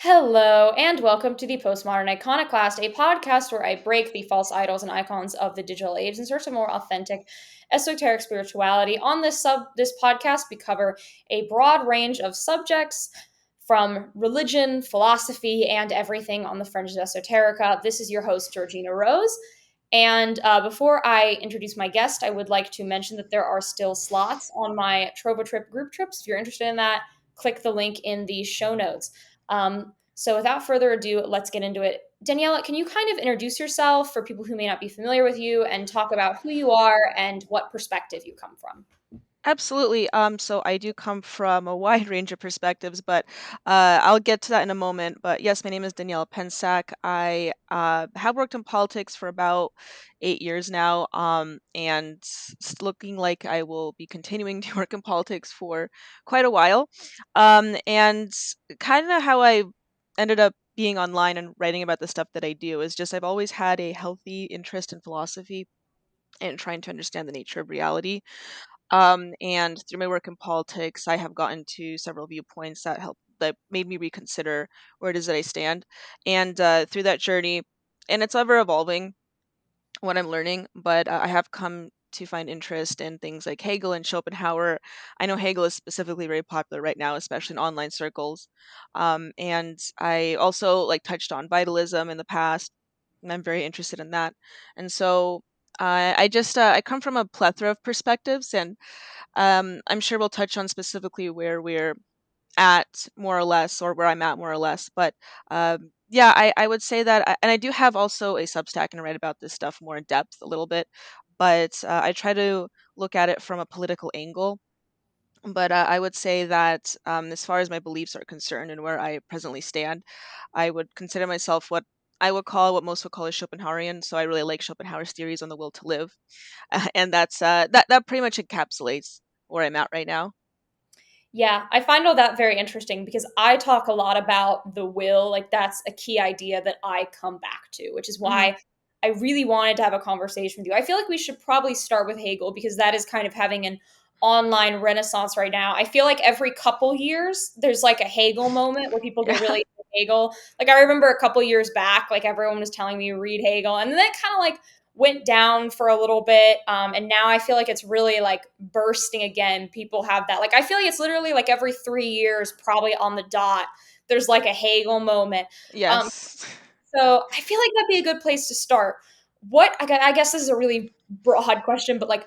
Hello, and welcome to the Postmodern Iconoclast, a podcast where I break the false idols and icons of the digital age in search of more authentic, esoteric spirituality. On this podcast, we cover a broad range of subjects from religion, philosophy, and everything on the fringes of esoterica. This is your host, Georgina Rose. And before I introduce my guest, I would like to mention that there are still slots on my Trovo Trip group trips. If you're interested in that, click the link in the show notes. So without further ado, let's get into it. Daniella, can you kind of introduce yourself for people who may not be familiar with you and talk about who you are and what perspective you come from? Absolutely. So I do come from a wide range of perspectives, but I'll get to that in a moment. But yes, my name is Daniella Pentsak. I have worked in politics for about 8 years now, and it's looking like I will be continuing to work in politics for quite a while. And kind of how I ended up being online and writing about the stuff that I do is just I've always had a healthy interest in philosophy and trying to understand the nature of reality. And through my work in politics, I have gotten to several viewpoints that made me reconsider where it is that I stand. And through that journey, and it's ever evolving what I'm learning, but I have come to find interest in things like Hegel and Schopenhauer. I know Hegel is specifically very popular right now, especially in online circles. And I also touched on vitalism in the past, and I'm very interested in that. And so I come from a plethora of perspectives, and I'm sure we'll touch on specifically where we're at more or less, or where I'm at more or less. But yeah, I would say that, and I do have also a Substack and write about this stuff more in depth a little bit. But I try to look at it from a political angle. But I would say that as far as my beliefs are concerned and where I presently stand, I would consider myself what I would call what most would call a Schopenhauerian. So I really like Schopenhauer's theories on the will to live, and that pretty much encapsulates where I'm at right now. Yeah, I find all that very interesting because I talk a lot about the will. Like, that's a key idea that I come back to, which is Hmm. why I really wanted to have a conversation with you. I feel like we should probably start with Hegel because that is kind of having an online renaissance right now. I feel like every couple years there's like a Hegel moment where people get Yeah. really into Hegel. Like, I remember a couple years back, like everyone was telling me to read Hegel, and then that kind of like went down for a little bit, and now I feel like it's really like bursting again. People have that, like, I feel like it's literally like every 3 years probably on the dot there's like a Hegel moment. um, Yes. so I feel like that'd be a good place to start. I guess this is a really broad question, but like,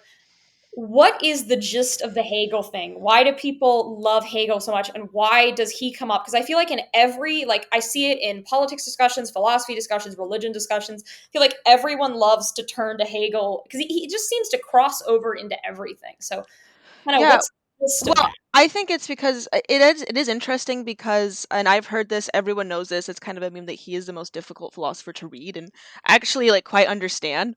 what is the gist of the Hegel thing? Why do people love Hegel so much, and why does he come up? Because I feel like in every, like, I see it in politics discussions, philosophy discussions, religion discussions. I feel like everyone loves to turn to Hegel because he just seems to cross over into everything. So, kind of, Yeah. what's the gist of Well, that? I think it's because it is interesting because, and I've heard this, everyone knows this. It's kind of a meme that he is the most difficult philosopher to read and actually quite understand.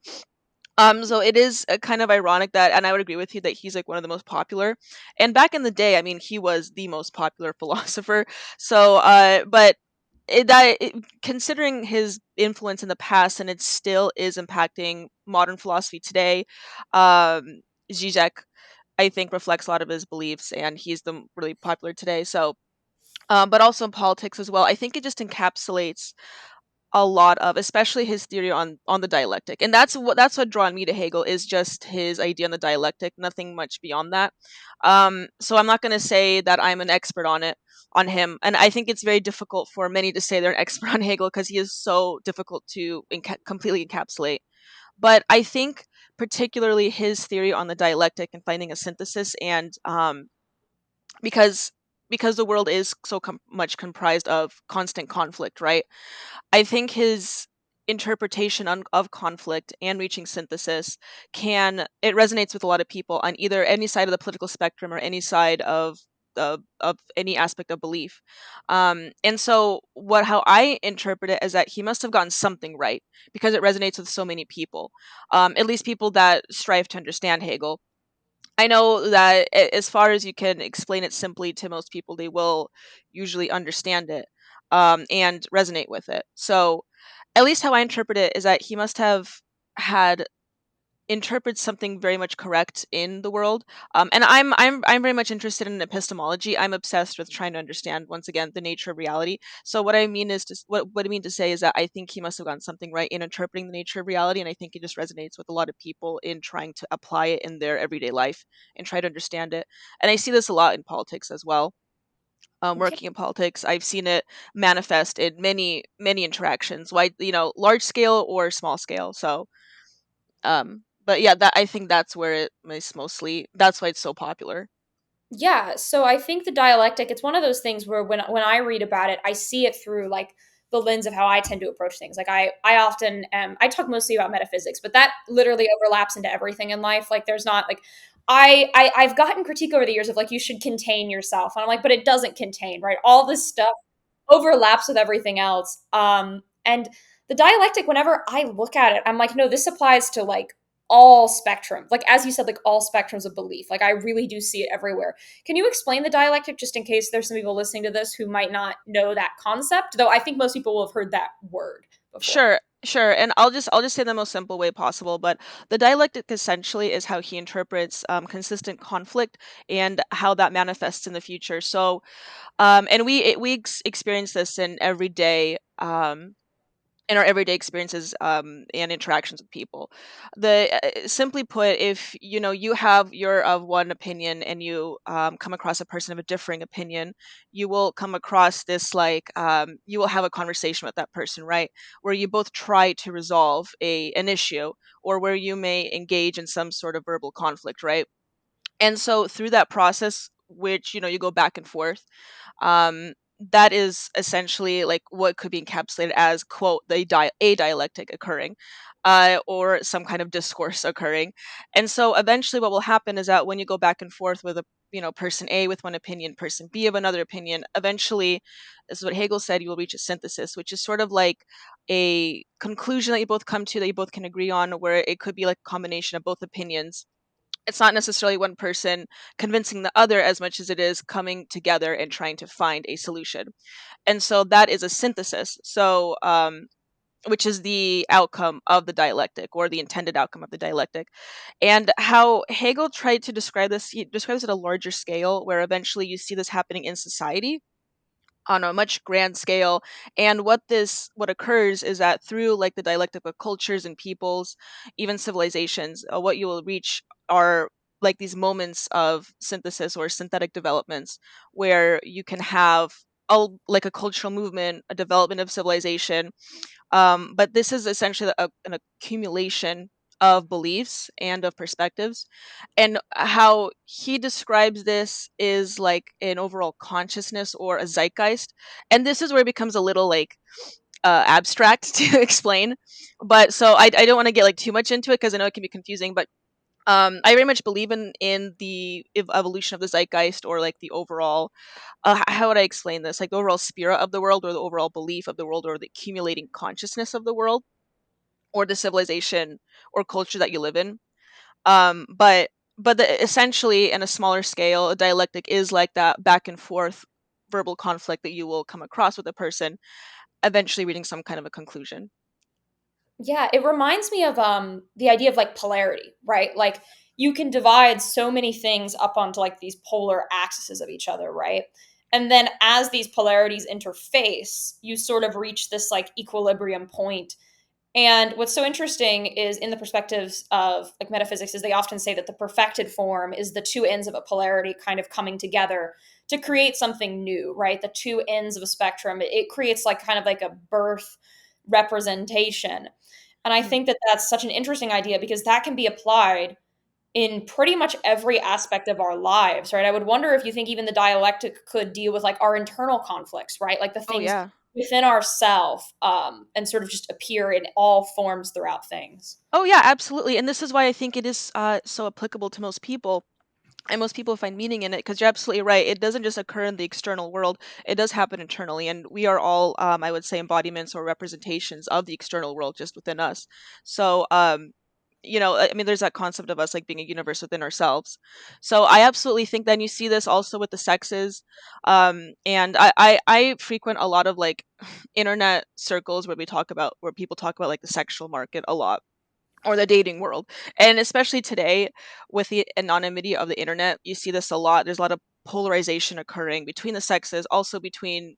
So it is kind of ironic that, and I would agree with you that he's one of the most popular. And back in the day, I mean, he was the most popular philosopher. So, but considering his influence in the past, and it still is impacting modern philosophy today, um, Zizek, I think, reflects a lot of his beliefs, and he's the really popular today. So, but also in politics as well. I think it just encapsulates a lot of, especially his theory on the dialectic, and that's what drawn me to Hegel, is just his idea on the dialectic, nothing much beyond that. So I'm not going to say that I'm an expert on him, and I think it's very difficult for many to say they're an expert on Hegel because he is so difficult to completely encapsulate. But I think particularly his theory on the dialectic and finding a synthesis, and because the world is so much comprised of constant conflict, right? I think his interpretation of conflict and reaching synthesis, it resonates with a lot of people on either any side of the political spectrum or any side of any aspect of belief. And so how I interpret it is that he must have gotten something right because it resonates with so many people, at least people that strive to understand Hegel. I know that as far as you can explain it simply to most people, they will usually understand it, and resonate with it. So, at least how I interpret it is that he must have had interprets something very much correct in the world. And I'm very much interested in epistemology. I'm obsessed with trying to understand, once again, the nature of reality. So what I mean is what I mean to say is that I think he must have gotten something right in interpreting the nature of reality, and I think it just resonates with a lot of people in trying to apply it in their everyday life and try to understand it. And I see this a lot in politics as well. Okay. Working in politics, I've seen it manifest in many interactions, wide, large scale or small scale. So but yeah, that I think that's where it is mostly. That's why it's so popular. Yeah, so I think the dialectic, it's one of those things where when I read about it, I see it through like the lens of how I tend to approach things. Like I often I talk mostly about metaphysics, but that literally overlaps into everything in life. Like there's not like I've gotten critique over the years of like you should contain yourself. And I'm like, but it doesn't contain, right? All this stuff overlaps with everything else. And the dialectic, whenever I look at it, I'm like, no, this applies to like all spectrum. Like as you said, like all spectrums of belief. Like I really do see it everywhere. Can you explain the dialectic just in case there's some people listening to this who might not know that concept? Though I think most people will have heard that word before. Sure, and I'll just say the most simple way possible. But the dialectic essentially is how he interprets consistent conflict and how that manifests in the future. So, and we experience this in our everyday experiences and interactions with people. The Simply put, if you have your of one opinion and you come across a person of a differing opinion, you will come across this like you will have a conversation with that person, right? Where you both try to resolve an issue, or where you may engage in some sort of verbal conflict, right? And so through that process, which you go back and forth, um, that is essentially like what could be encapsulated as quote a dialectic occurring, or some kind of discourse occurring. And so eventually what will happen is that when you go back and forth with a person A with one opinion, person B of another opinion, eventually, this is what Hegel said, you will reach a synthesis, which is sort of like a conclusion that you both come to, that you both can agree on, where it could be like a combination of both opinions. It's not necessarily one person convincing the other as much as it is coming together and trying to find a solution. And so that is a synthesis. So, which is the outcome of the dialectic, or the intended outcome of the dialectic. And how Hegel tried to describe this, he describes it at a larger scale, where eventually you see this happening in society on a much grand scale. And what occurs is that through like the dialectic of cultures and peoples, even civilizations, what you will reach are like these moments of synthesis or synthetic developments, where you can have like a cultural movement, a development of civilization. But this is essentially an accumulation of beliefs and of perspectives. And how he describes this is like an overall consciousness or a zeitgeist. And this is where it becomes a little like abstract to explain. But so I don't want to get like too much into it because I know it can be confusing. But I very much believe in the evolution of the zeitgeist, or like the overall how would I explain this? Like the overall spirit of the world, or the overall belief of the world, or the accumulating consciousness of the world, or the civilization or culture that you live in. But essentially, in a smaller scale, a dialectic is like that back and forth verbal conflict that you will come across with a person, eventually reaching some kind of a conclusion. Yeah, it reminds me of the idea of like polarity, right? Like you can divide so many things up onto like these polar axes of each other, right? And then as these polarities interface, you sort of reach this like equilibrium point. And what's so interesting is in the perspectives of like metaphysics is they often say that the perfected form is the two ends of a polarity kind of coming together to create something new, right? The two ends of a spectrum. It creates like kind of like a birth representation. And I Mm. think that that's such an interesting idea because that can be applied in pretty much every aspect of our lives, right? I would wonder if you think even the dialectic could deal with like our internal conflicts, right? Like the Oh things yeah. within ourself, and sort of just appear in all forms throughout things. Oh yeah, absolutely. And this is why I think it is so applicable to most people, and most people find meaning in it, because you're absolutely right, it doesn't just occur in the external world, it does happen internally, and we are all I would say embodiments or representations of the external world just within us. So I mean, there's that concept of us like being a universe within ourselves. So I absolutely think then you see this also with the sexes. And I frequent a lot of like internet circles where people talk about like the sexual market a lot. or the dating world. And especially today, with the anonymity of the internet, you see this a lot. There's a lot of polarization occurring between the sexes, also between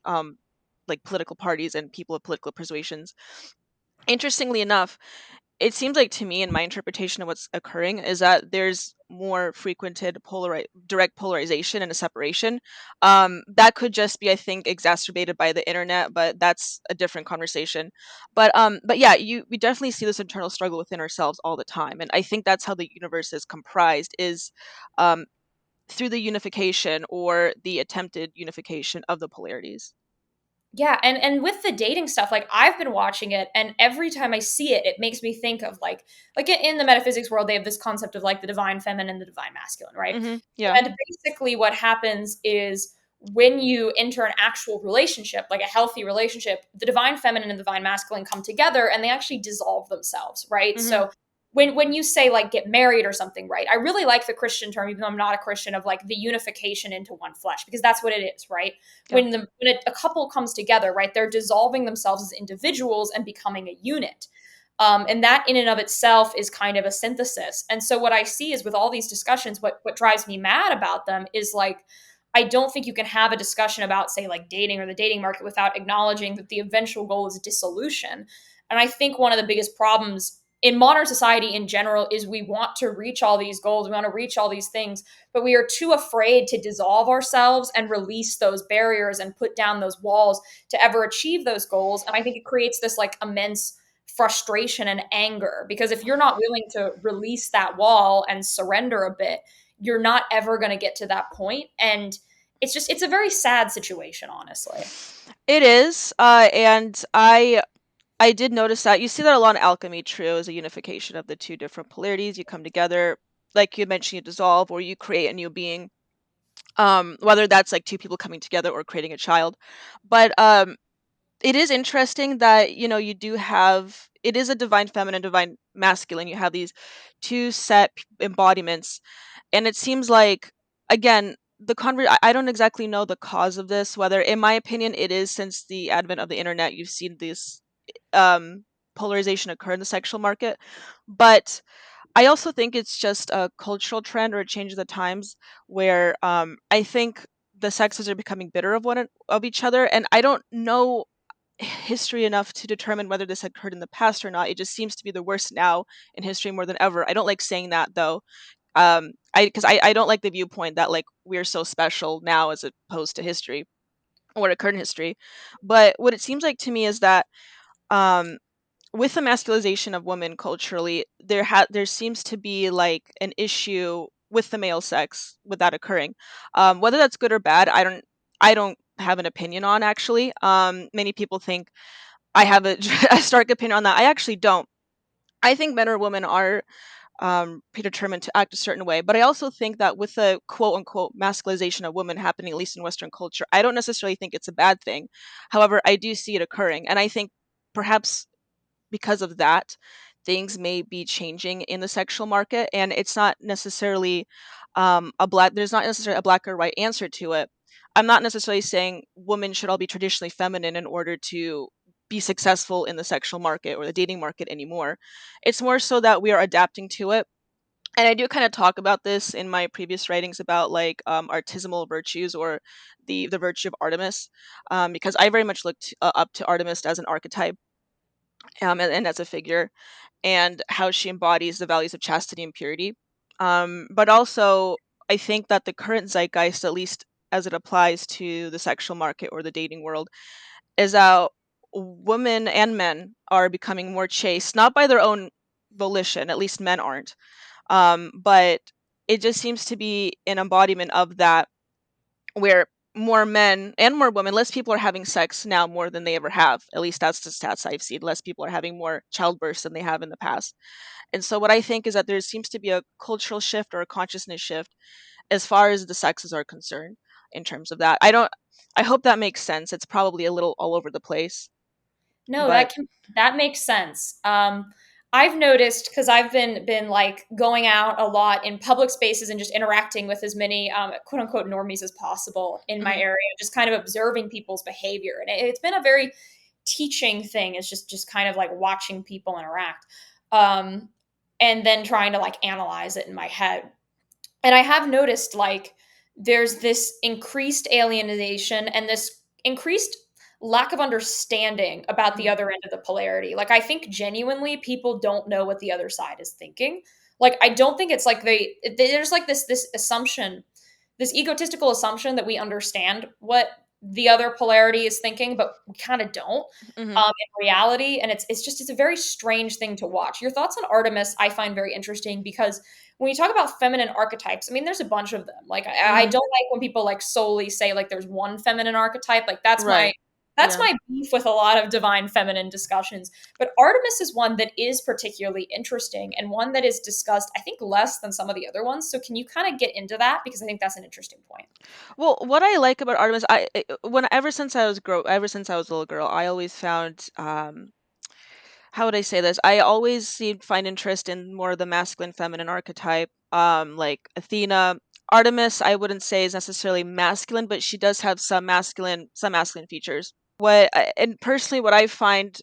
like political parties and people of political persuasions. Interestingly enough, it seems like to me, in my interpretation of what's occurring, is that there's more frequented direct polarization and a separation. That could just be, I think, exacerbated by the internet, but that's a different conversation. But yeah, we definitely see this internal struggle within ourselves all the time, and I think that's how the universe is comprised, is um, through the unification or the attempted unification of the polarities. Yeah, and with the dating stuff, like I've been watching it, and every time I see it, it makes me think of like in the metaphysics world, they have this concept of like the divine feminine and the divine masculine, right? Yeah. And basically, what happens is when you enter an actual relationship, like a healthy relationship, the divine feminine and the divine masculine come together, and they actually dissolve themselves, right? Hmm. So when you say like get married or something, right? I really like the Christian term, even though I'm not a Christian, of like the unification into one flesh, because that's what it is, right? Yeah. When a couple comes together, right, they're dissolving themselves as individuals and becoming a unit. And that in and of itself is kind of a synthesis. And so what I see is with all these discussions, what drives me mad about them is like I don't think you can have a discussion about, say, like dating or the dating market without acknowledging that the eventual goal is dissolution. And I think one of the biggest problems in modern society in general is we want to reach all these goals, we want to reach all these things, but we are too afraid to dissolve ourselves and release those barriers and put down those walls to ever achieve those goals. And I think it creates this like immense frustration and anger, because if you're not willing to release that wall and surrender a bit, you're not ever going to get to that point. And it's a very sad situation, honestly. It is, and I did notice that you see that a lot in alchemy. True, is a unification of the two different polarities. You come together, like you mentioned, you dissolve or you create a new being. Whether that's like two people coming together or creating a child, but it is interesting that you do have, it is a divine feminine, divine masculine. You have these two set embodiments, and it seems like, again, I don't exactly know the cause of this. Whether, in my opinion, it is since the advent of the internet, you've seen this um, polarization occur in the sexual market. But I also think it's just a cultural trend or a change of the times where I think the sexes are becoming bitter of each other, and I don't know history enough to determine whether this occurred in the past or not. It just seems to be the worst now in history more than ever. I don't like saying that though, I don't like the viewpoint that like we're so special now as opposed to history or what occurred in history. But what it seems like to me is that um, with the masculization of women culturally, there seems to be like an issue with the male sex with that occurring. Whether that's good or bad, I don't have an opinion on actually. Many people think I have a, a stark opinion on that. I actually don't. I think men or women are predetermined to act a certain way. But I also think that with the quote unquote masculization of women happening, at least in Western culture, I don't necessarily think it's a bad thing. However, I do see it occurring. And I think perhaps because of that, things may be changing in the sexual market. And it's not necessarily there's not necessarily a black or white answer to it. I'm not necessarily saying women should all be traditionally feminine in order to be successful in the sexual market or the dating market anymore. It's more so that we are adapting to it. And I do kind of talk about this in my previous writings about like artisanal virtues or the virtue of Artemis, because I very much looked up to Artemis as an archetype, and as a figure, and how she embodies the values of chastity and purity. But also, I think that the current zeitgeist, at least as it applies to the sexual market or the dating world, is that women and men are becoming more chaste, not by their own volition, at least men aren't. But it just seems to be an embodiment of that, where more men and more women, less people are having sex now more than they ever have. At least that's the stats I've seen. Less people are having more childbirths than they have in the past. And so what I think is that there seems to be a cultural shift or a consciousness shift as far as the sexes are concerned in terms of that. I hope that makes sense. It's probably a little all over the place, No, but that makes sense. I've noticed because I've been like going out a lot in public spaces and just interacting with as many quote unquote normies as possible in my mhm. area, just kind of observing people's behavior, and it's been a very teaching thing. Is just kind of like watching people interact. Um, and then trying to like analyze it in my head. And I have noticed like there's this increased alienation and this increased lack of understanding about the Mhm. other end of the polarity. Like I think genuinely people don't know what the other side is thinking. Like I don't think it's like there's like this assumption, this egotistical assumption that we understand what the other polarity is thinking, but we kind of don't Mhm. in reality. And it's a very strange thing to watch. Your thoughts on Artemis I find very interesting because when you talk about feminine archetypes, I mean, there's a bunch of them. Like, I Mhm. don't like when people like solely say like there's one feminine archetype. Like, Right. that's Yeah. my beef with a lot of divine feminine discussions. But Artemis is one that is particularly interesting and one that is discussed, I think, less than some of the other ones. So, can you kind of get into that because I think that's an interesting point. Well, what I like about Artemis, when ever since I was a little girl, I always found how would I say this? I always seemed find interest in more of the masculine feminine archetype, like Athena. Artemis, I wouldn't say is necessarily masculine, but she does have some masculine features. And personally, what I find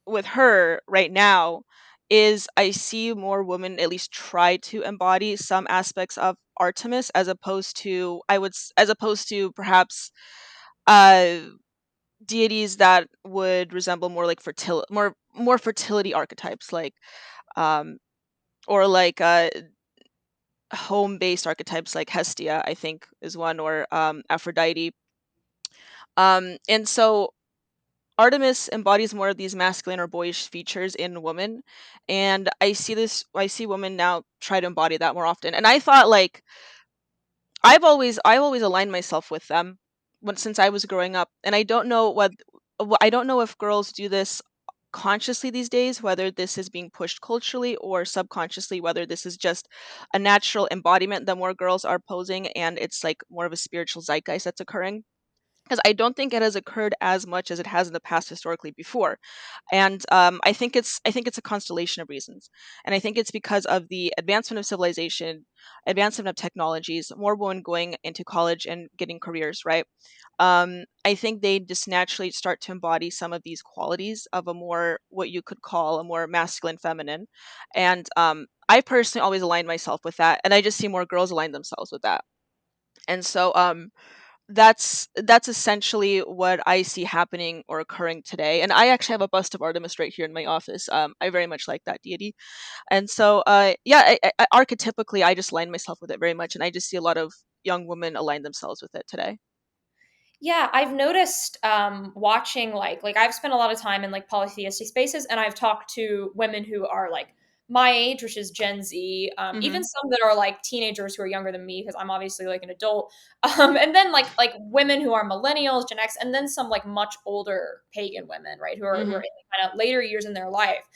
with her right now is I see more women at least try to embody some aspects of Artemis as opposed to as opposed to perhaps uh deities that would resemble more like more fertility archetypes like um or like home based archetypes like Hestia, I think is one, or Aphrodite. And so Artemis embodies more of these masculine or boyish features in women, and I see women now try to embody that more often. And I thought like I've always aligned myself with them since I was growing up, and I don't know if girls do this consciously these days, whether this is being pushed culturally or subconsciously, whether this is just a natural embodiment that more girls are posing, and it's like more of a spiritual zeitgeist that's occurring. Because I don't think it has occurred as much as it has in the past historically before. And I think it's a constellation of reasons, and I think it's because of the advancement of civilization, advancement of technologies, more women going into college and getting careers, right? I think they just naturally start to embody some of these qualities of a more what you could call a more masculine feminine, and I personally always align myself with that, and I just see more girls align themselves with that. And so that's essentially what I see happening or occurring today. And I actually have a bust of Artemis right here in my office. I very much like that deity, and so yeah, archetypically, I just align myself with it very much, and I just see a lot of young women align themselves with it today. Yeah, I've noticed watching like I've spent a lot of time in like polytheistic spaces, and I've talked to women who are like my age, which is Gen Z, even Hmm. some that are like teenagers who are younger than me because I'm obviously like an adult, and then like women who are millennials, Gen X, and then some like much older pagan women, right, who are Hmm. in kind of later years in their life.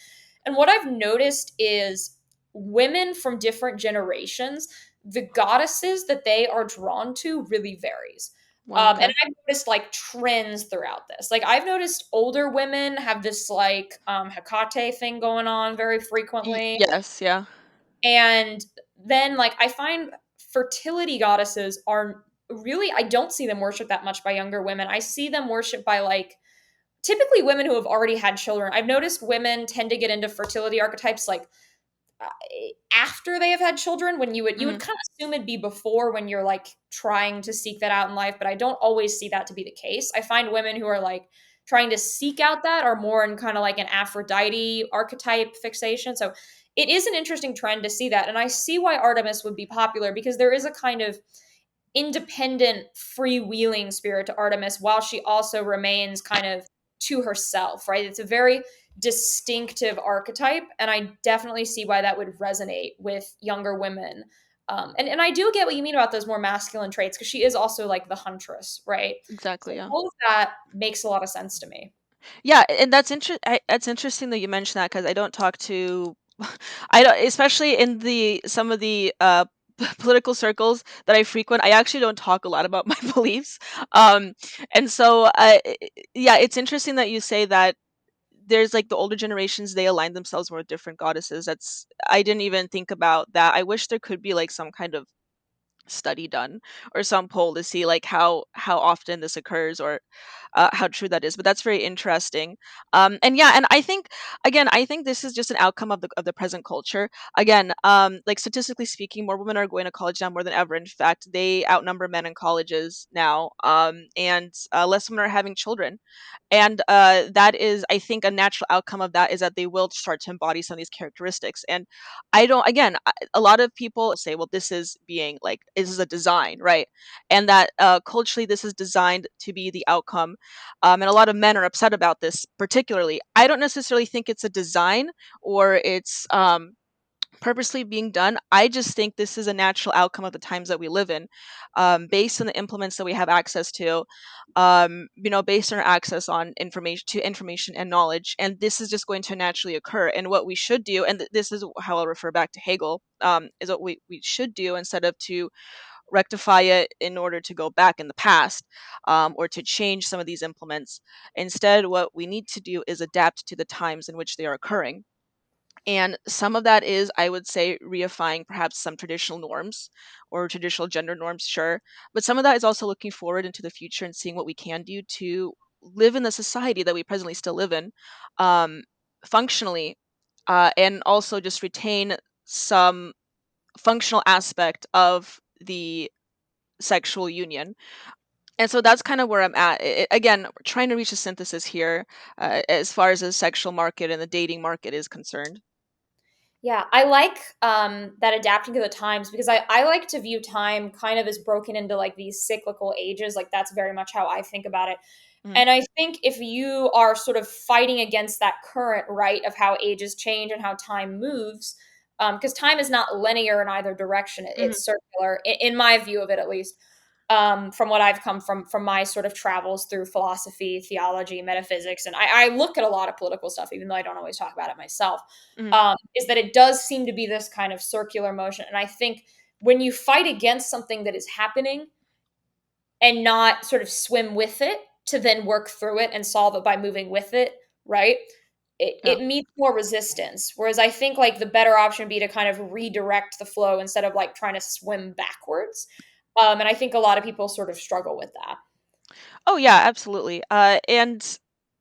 And what I've noticed is women from different generations, the goddesses that they are drawn to really varies. Wow. And Okay. I've noticed like trends throughout this. Like I've noticed older women have this like Hecate thing going on very frequently. Yes. Yeah. And then like I find fertility goddesses are really I don't see them worshipped that much by younger women. I see them worshipped by like typically women who have already had children. I've noticed women tend to get into fertility archetypes like uh, after they have had children when you Hmm. would kind of assume it'd be before when you're like trying to seek that out in life, but I don't always see that to be the case. I find women who are like trying to seek out that are more in kind of like an Aphrodite archetype fixation. So it is an interesting trend to see that, and I see why Artemis would be popular because there is a kind of independent, freewheeling spirit to Artemis while she also remains kind of to herself, right? It's a very distinctive archetype. And I definitely see why that would resonate with younger women. And I do get what you mean about those more masculine traits because she is also like the huntress, right? So Exactly. Yeah. all of that makes a lot of sense to me. Yeah, and that's interesting that you mentioned that because I don't talk to, I don't, especially in the some of the political circles that I frequent. I actually don't talk a lot about my beliefs, um, and so yeah, it's interesting that you say that there's like the older generations they align themselves more with different goddesses. That's I didn't even think about that. I wish there could be like some kind of study done or some poll to see like how often this occurs, or how true that is. But that's very interesting. And yeah, and I think, again, I think this is just an outcome of the present culture. Again, like statistically speaking, more women are going to college now more than ever. In fact, they outnumber men in colleges now, and less women are having children. And that is, I think, a natural outcome of that is that they will start to embody some of these characteristics. And I don't, again, a lot of people say, well, this is being like, this is a design, right? And that culturally this is designed to be the outcome. And a lot of men are upset about this particularly. I don't necessarily think it's a design, or it's purposely being done. I just think this is a natural outcome of the times that we live in, based on the implements that we have access to, based on our access on information and knowledge. And this is just going to naturally occur. And what we should do, and this is how I'll refer back to Hegel, is what we should do instead of to rectify it in order to go back in the past, or to change some of these implements. Instead, what we need to do is adapt to the times in which they are occurring. And some of that is, I would say, reifying perhaps some traditional norms or traditional gender norms, sure. But some of that is also looking forward into the future and seeing what we can do to live in the society that we presently still live in, um, functionally, and also just retain some functional aspect of the sexual union. And so that's kind of where I'm at. Again, trying to reach a synthesis here, as far as the sexual market and the dating market is concerned. Yeah, I like that adapting to the times, because I like to view time kind of as broken into like these cyclical ages. Like that's very much how I think about it. Hmm. And I think if you are sort of fighting against that current, right, of how ages change and how time moves, because time is not linear in either direction, Hmm. it's circular, in my view of it at least, from what I've come from my sort of travels through philosophy, theology, metaphysics, and I look at a lot of political stuff, even though I don't always talk about it myself. Hmm. Is that it does seem to be this kind of circular motion, and I think when you fight against something that is happening and not sort of swim with it to then work through it and solve it by moving with it, right? Yeah. It meets more resistance. Whereas I think like the better option would be to kind of redirect the flow instead of like trying to swim backwards. And I think a lot of people sort of struggle with that. Oh yeah, absolutely. And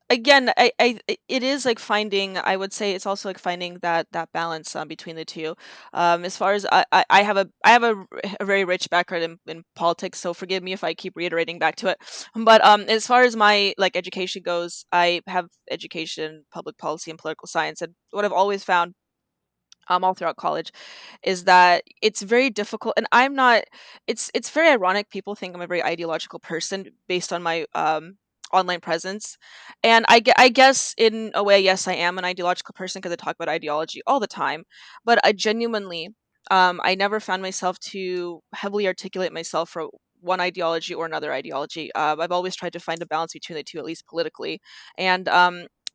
again, it is like finding. I would say it's also like finding that balance, between the two. As far as I have a very rich background in politics, so forgive me if I keep reiterating back to it. But as far as my like education goes, I have education, public policy, and political science, and what I've always found, all throughout college, is that it's very difficult. And I'm not, it's very ironic, people think I'm a very ideological person based on my online presence. And I guess in a way, yes, I am an ideological person because I talk about ideology all the time. But I genuinely, I never found myself to heavily articulate myself for one ideology or another ideology. I've always tried to find a balance between the two, at least politically. And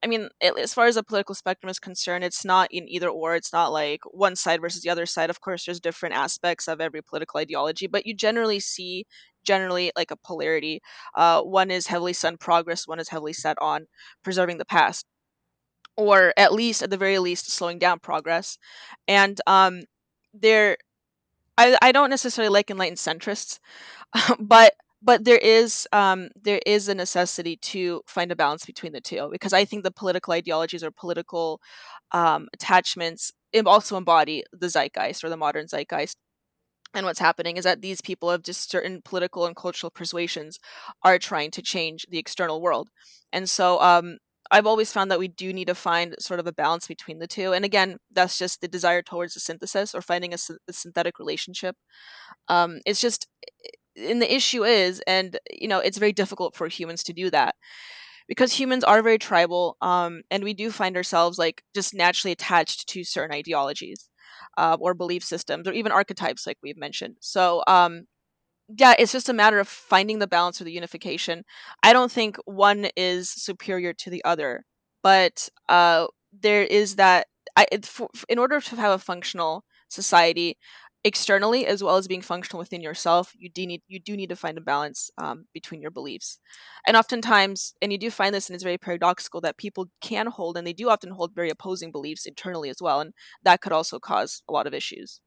I mean, as far as the political spectrum is concerned, it's not in either or. It's not like one side versus the other side. Of course, there's different aspects of every political ideology, but you generally see generally like a polarity. One is heavily set on progress. One is heavily set on preserving the past, or at least, at the very least, slowing down progress. And there, I don't necessarily like enlightened centrists, but there is a necessity to find a balance between the two, because I think the political ideologies or political attachments also embody the zeitgeist or the modern zeitgeist. And what's happening is that these people of just certain political and cultural persuasions are trying to change the external world. And so I've always found that we do need to find sort of a balance between the two. And again, that's just the desire towards a synthesis or finding a synthetic relationship. It's just, and the issue is, and it's very difficult for humans to do that, because humans are very tribal, and we do find ourselves like just naturally attached to certain ideologies, or belief systems, or even archetypes, like we've mentioned. So yeah, it's just a matter of finding the balance or the unification. I don't think one is superior to the other, but there is that. In order to have a functional society externally as well as being functional within yourself, you do need to find a balance, between your beliefs. And oftentimes, and you do find this, and it's very paradoxical, that people can hold, and they do often hold, very opposing beliefs internally as well, and that could also cause a lot of issues.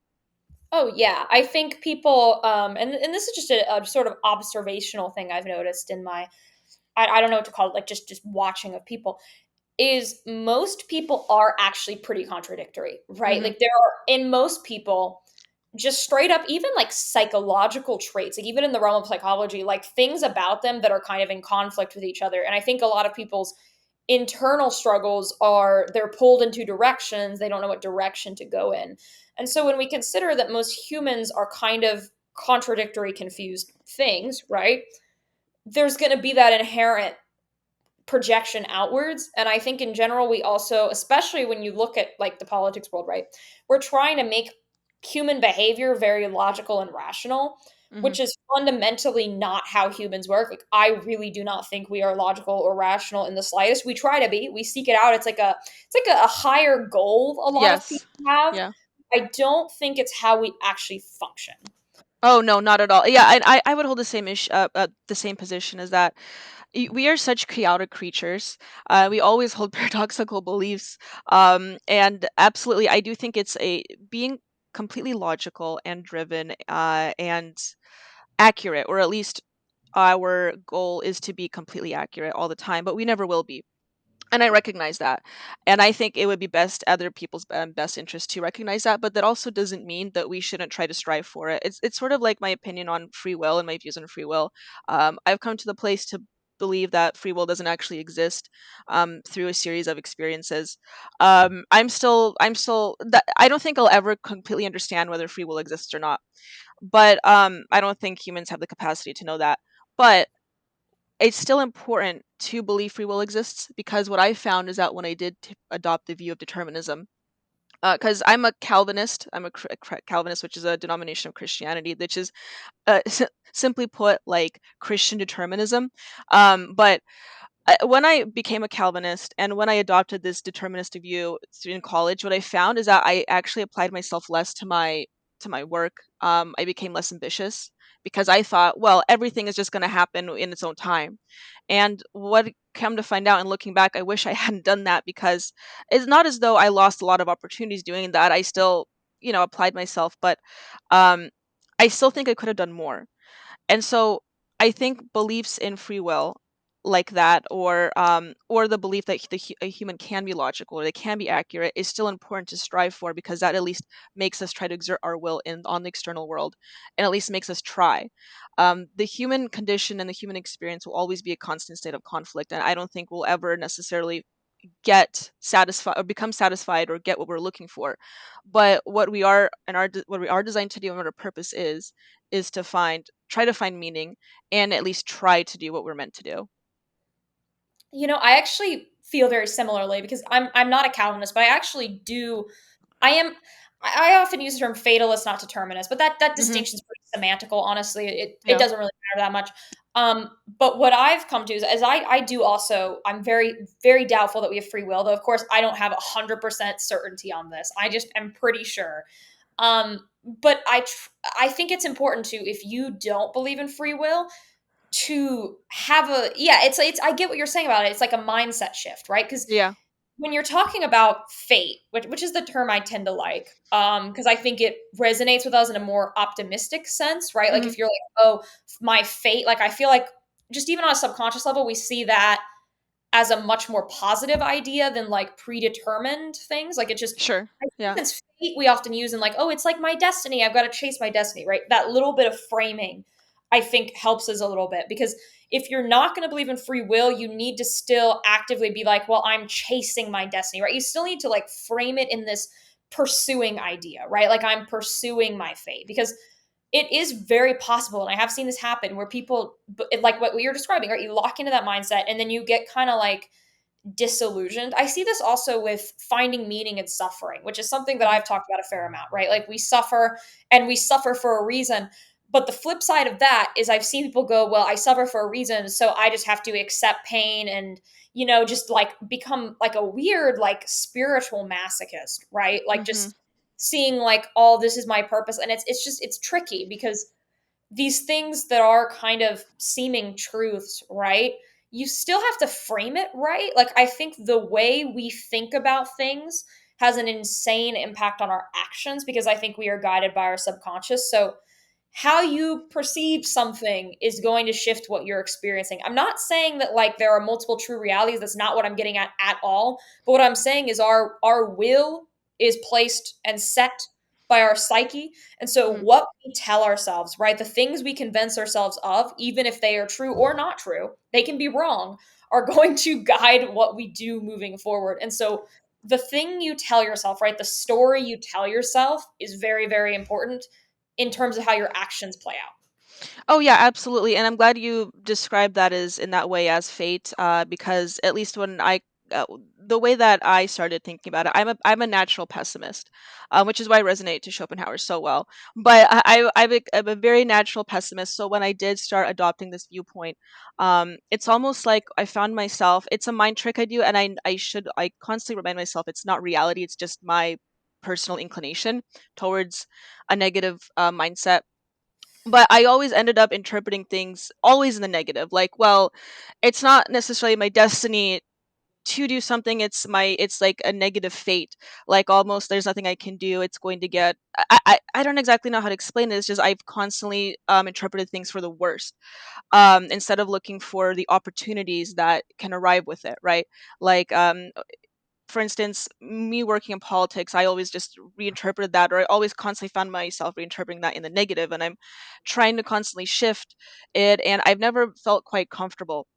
Oh yeah, I think people, and this is just a sort of observational thing I've noticed in my, I don't know what to call it, like just watching of people, is most people are actually pretty contradictory, right? Hmm. Like there are in most people just straight up even like psychological traits, like even in the realm of psychology, like things about them that are kind of in conflict with each other. And I think a lot of people's internal struggles are they're pulled in two directions, they don't know what direction to go in. And so when we consider that most humans are kind of contradictory, confused things, right? There's going to be that inherent projection outwards. And I think in general, we also, especially when you look at like the politics world, right? We're trying to make human behavior very logical and rational, Hmm. which is fundamentally not how humans work. Like I really do not think we are logical or rational in the slightest. We try to be, we seek it out. It's like a higher goal a lot of Yes. people have. Yeah. I don't think it's how we actually function. Oh no, not at all. Yeah, and I would hold the same the same position as that. We are such chaotic creatures. We always hold paradoxical beliefs. And absolutely, I do think it's a being completely logical and driven, and accurate, or at least our goal is to be completely accurate all the time, but we never will be. And I recognize that. And I think it would be best other people's best interest to recognize that, but that also doesn't mean that we shouldn't try to strive for it. It's sort of like my opinion on free will and my views on free will. I've come to the place to believe that free will doesn't actually exist, through a series of experiences. I don't think I'll ever completely understand whether free will exists or not, but I don't think humans have the capacity to know that. But it's still important to believe free will exists, because what I found is that when I did adopt the view of determinism, because I'm a Calvinist, Calvinist, which is a denomination of Christianity, which is, simply put, like Christian determinism. But when I became a Calvinist and when I adopted this deterministic view in college, what I found is that I actually applied myself less to my work. I became less ambitious because I thought, well, everything is just going to happen in its own time. And what come to find out, and looking back, I wish I hadn't done that, because it's not as though I lost a lot of opportunities doing that. I still, applied myself, but um, I still think I could have done more. And so I think beliefs in free will like that, or the belief that a human can be logical or they can be accurate, is still important to strive for, because that at least makes us try to exert our will on the external world, and at least makes us try. The human condition and the human experience will always be a constant state of conflict, and I don't think we'll ever necessarily get satisfied or become satisfied or get what we're looking for. But what we are and what we are designed to do, and what our purpose is to try to find meaning, and at least try to do what we're meant to do. I actually feel very similarly because I'm not a Calvinist, but I actually do. I am. I often use the term fatalist, not determinist, but that Hmm. distinction is pretty semantical. Honestly, it Yeah. doesn't really matter that much. But what I've come to is I do also. I'm very doubtful that we have free will, though. Of course, I don't have 100% certainty on this. I just am pretty sure. But I think it's important to, if you don't believe in free will, to have a, yeah, it's I get what you're saying about it. It's like a mindset shift, right? Because Yeah. when you're talking about fate, which is the term I tend to like, because I think it resonates with us in a more optimistic sense, right? Like Hmm. if you're like, oh, my fate, like I feel like just even on a subconscious level, we see that as a much more positive idea than like predetermined things. Like it just, Sure. I think Yeah. since fate we often use in like, oh, it's like my destiny. I've got to chase my destiny, right? That little bit of framing, I think, helps us a little bit because if you're not going to believe in free will, you need to still actively be like, well, I'm chasing my destiny, right? You still need to like frame it in this pursuing idea, right? Like I'm pursuing my fate because it is very possible, and I have seen this happen where people, like what you're describing, right? You lock into that mindset and then you get kind of like disillusioned. I see this also with finding meaning in suffering, which is something that Hmm. I've talked about a fair amount, right? Like we suffer and we suffer for a reason. But the flip side of that is I've seen people go, well, I suffer for a reason, so I just have to accept pain and, just like become like a weird, like spiritual masochist, right? Like Hmm. just seeing like, all this is my purpose. And it's tricky because these things that are kind of seeming truths, right? You still have to frame it right. Like, I think the way we think about things has an insane impact on our actions because I think we are guided by our subconscious. So how you perceive something is going to shift what you're experiencing. I'm not saying that like there are multiple true realities. That's not what I'm getting at all. But what I'm saying is our will is placed and set by our psyche. And so Mhm. what we tell ourselves, right? The things we convince ourselves of, even if they are true or not true, they can be wrong, are going to guide what we do moving forward. And so the thing you tell yourself, right? The story you tell yourself is very, very important in terms of how your actions play out. Oh yeah, absolutely. And I'm glad you described that as in that way as fate, because at least when uh, the way that I started thinking about it, I'm a natural pessimist, which is why I resonate to Schopenhauer so well. But I'm a very natural pessimist. So when I did start adopting this viewpoint, it's almost like I found myself. It's a mind trick I do, and I constantly remind myself it's not reality. It's just my personal inclination towards a negative mindset, but I always ended up interpreting things always in the negative. Like, well, it's not necessarily my destiny to do something. It's like a negative fate. Like almost there's nothing I can do. It's going to get. I don't exactly know how to explain it. It's just I've constantly interpreted things for the worst, instead of looking for the opportunities that can arrive with it. Right. Like for instance, me working in politics, I always just reinterpreted that, or I always constantly found myself reinterpreting that in the negative, and I'm trying to constantly shift it, and I've never felt quite comfortable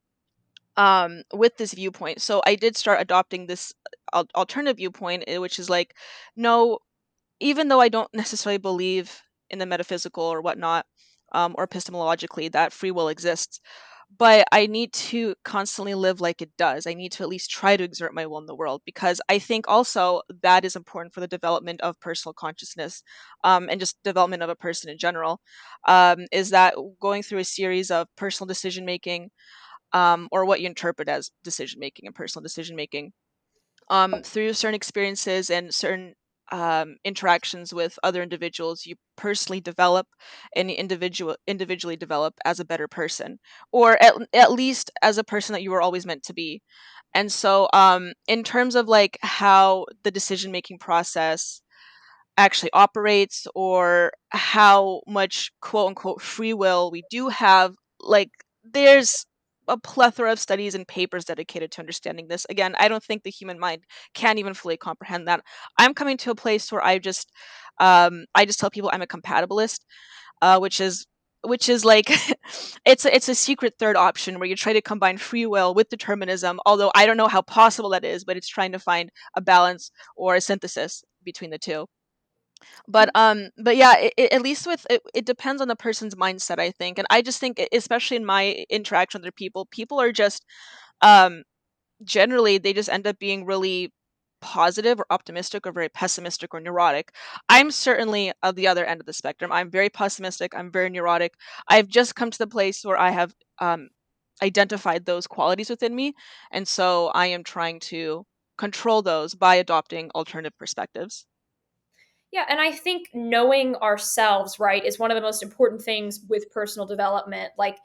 with this viewpoint. So I did start adopting this alternative viewpoint, which is like, no, even though I don't necessarily believe in the metaphysical or whatnot, or epistemologically that free will exists, but I need to constantly live like it does. I need to at least try to exert my will in the world, because I think also that is important for the development of personal consciousness, and just development of a person in general. Is that going through a series of personal decision making, or what you interpret as decision making and personal decision making, through certain experiences and certain interactions with other individuals, you personally develop and individually develop as a better person, or at least as a person that you were always meant to be. And so, in terms of like how the decision making process actually operates, or how much quote unquote free will we do have, like there's a plethora of studies and papers dedicated to understanding this. Again, I don't think the human mind can even fully comprehend that. I'm coming to a place where I just tell people I'm a compatibilist, which is like it's a secret third option where you try to combine free will with determinism, although I don't know how possible that is, but it's trying to find a balance or a synthesis between the two. But yeah, at least with it depends on the person's mindset, I think. And I just think, especially in my interaction with other people, people are just um generally they just end up being really positive or optimistic or very pessimistic or neurotic. I'm certainly of the other end of the spectrum. I'm very pessimistic, I'm very neurotic. I've just come to the place where I have identified those qualities within me, and so I am trying to control those by adopting alternative perspectives. Yeah, and I think knowing ourselves, right, is one of the most important things with personal development. Like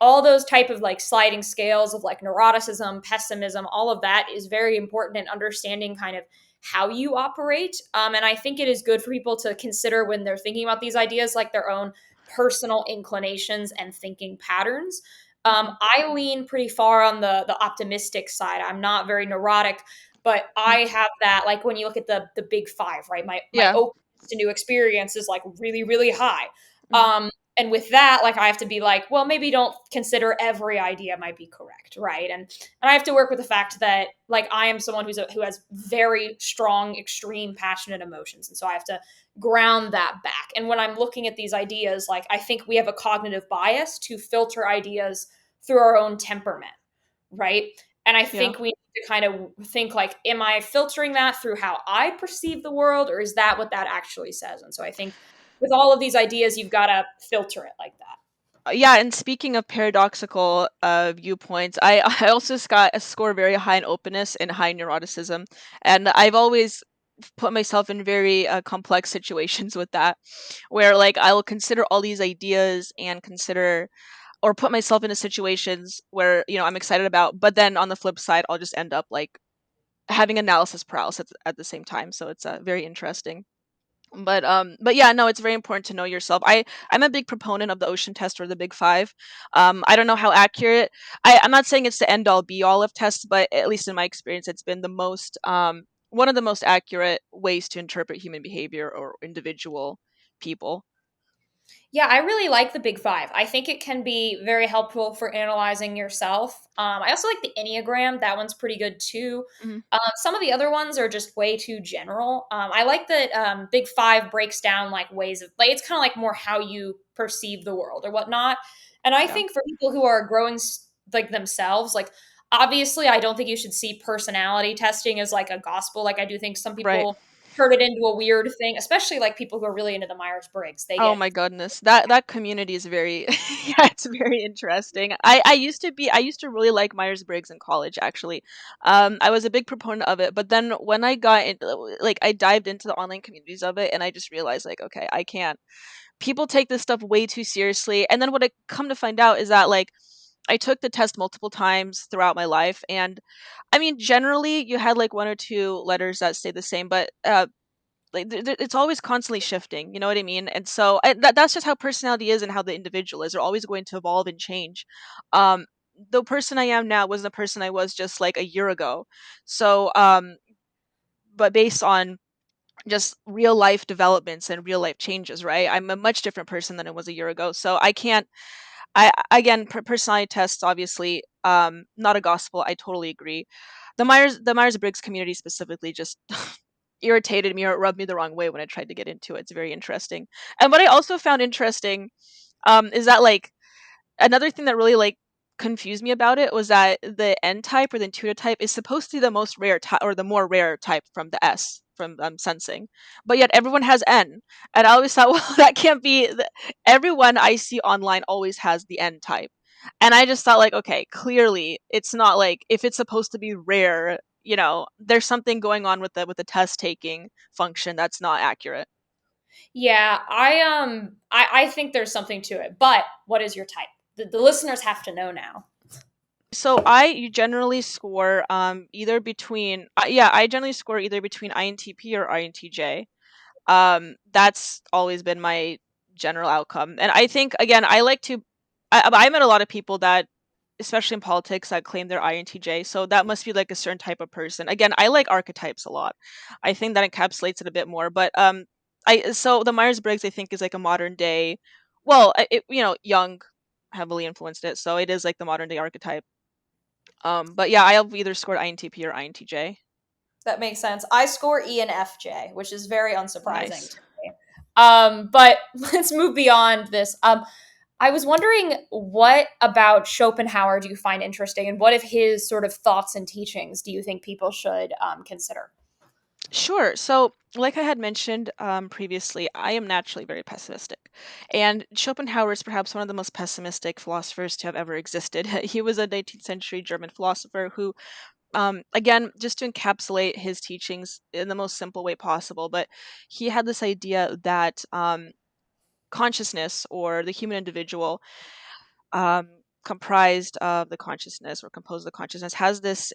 all those type of like sliding scales of like neuroticism, pessimism, all of that is very important in understanding kind of how you operate. And I think it is good for people to consider when they're thinking about these ideas, like their own personal inclinations and thinking patterns. Hmm. I lean pretty far on the optimistic side. I'm not very neurotic, but I have that, like when you look at the big five, right? My Yeah. openness to new experience is like really, really high. Hmm. And with that, like I have to be like, well, maybe don't consider every idea might be correct, right? And I have to work with the fact that like I am someone who has very strong, extreme, passionate emotions, and so I have to ground that back. And when I'm looking at these ideas, like I think we have a cognitive bias to filter ideas through our own temperament, right? And I Yeah. think we need to kind of think like, am I filtering that through how I perceive the world, or is that what that actually says? And so I think with all of these ideas, you've got to filter it like that. Yeah, and speaking of paradoxical viewpoints, I I also got a score very high in openness and high in neuroticism, and I've always put myself in very complex situations with that, where like I will consider all these ideas and consider or put myself into situations where I'm excited about, but then on the flip side, I'll just end up like having analysis paralysis at the same time. So it's very interesting. But yeah, no, it's very important to know yourself. I'm a big proponent of the ocean test or the big five. I don't know how accurate. I'm not saying it's the end all be all of tests, but at least in my experience, it's been the most one of the most accurate ways to interpret human behavior or individual people. Yeah, I really like the Big Five. I think it can be very helpful for analyzing yourself. I also like the Enneagram. That one's pretty good too. Hmm. Some of the other ones are just way too general. I like that Big Five breaks down like ways of like it's kind of like more how you perceive the world or whatnot. And I Yeah. think for people who are growing like themselves, like obviously, I don't think you should see personality testing as like a gospel. Like I do think some Right. people turn it into a weird thing, especially like people who are really into the Myers Briggs. They Oh get my goodness. That community is very yeah, it's very interesting. I used to really like Myers-Briggs in college actually. I was a big proponent of it, but then when I got in, like I dived into the online communities of it and I just realized like okay, I can't. People take this stuff way too seriously. And then what I come to find out is that like I took the test multiple times throughout my life and I mean generally you had like one or two letters that stay the same, but like it's always constantly shifting, you know what I mean? And so that's just how personality is and how the individual is. They're always going to evolve and change. um the person I am now was the person I was just like a year ago. So but based on just real life developments and real life changes, right, I'm a much different person than I was a year ago. So I can't I again, personality tests obviously not a gospel. I totally agree. The Myers-Briggs community specifically just irritated me or it rubbed me the wrong way when I tried to get into it. It's very interesting. And what I also found interesting is that like another thing that really like confused me about it was that the N type or the intuitive type is supposed to be the most rare type or the more rare type from the S from sensing, but yet everyone has N, and I always thought, well, that can't be. Everyone I see online always has the N type, and I just thought like, okay, clearly it's not like if it's supposed to be rare, you know, there's something going on with the test taking function that's not accurate. yeah, I think there's something to it. But what is your type? The listeners have to know now. So I generally score either between yeah, I generally score either between INTP or INTJ. That's always been my general outcome. And I think again, I like to I met a lot of people that especially in politics that claim they're INTJ. So that must be like a certain type of person. Again, I like archetypes a lot. I think that encapsulates it a bit more, but I so the Myers-Briggs I think is like a modern day well, you know, Jung heavily influenced it. So it is like the modern day archetype. But yeah, I've either scored INTP or INTJ. That makes sense. I score ENFJ, which is very unsurprising Nice. to me. But let's move beyond this. I was wondering what about Schopenhauer do you find interesting, and what of his sort of thoughts and teachings do you think people should consider? Sure. So, like I had mentioned previously, I am naturally very pessimistic. And Schopenhauer is perhaps one of the most pessimistic philosophers to have ever existed. He was a 19th century German philosopher who, again, just to encapsulate his teachings in the most simple way possible, but he had this idea that consciousness or the human individual comprised of the consciousness or composed of the consciousness has this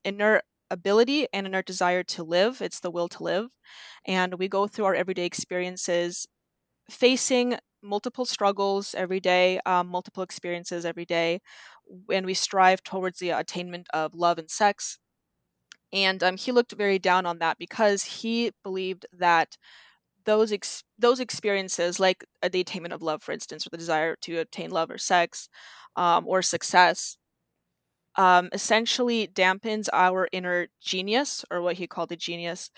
inner ability and inner desire to live. It's the will to live. And we go through our everyday experiences facing multiple struggles every day, multiple experiences every day, and we strive towards the attainment of love and sex. And he looked very down on that because he believed that those experiences, like the attainment of love, for instance, or the desire to obtain love or sex, or success, essentially dampens our inner genius, or what he called the genius,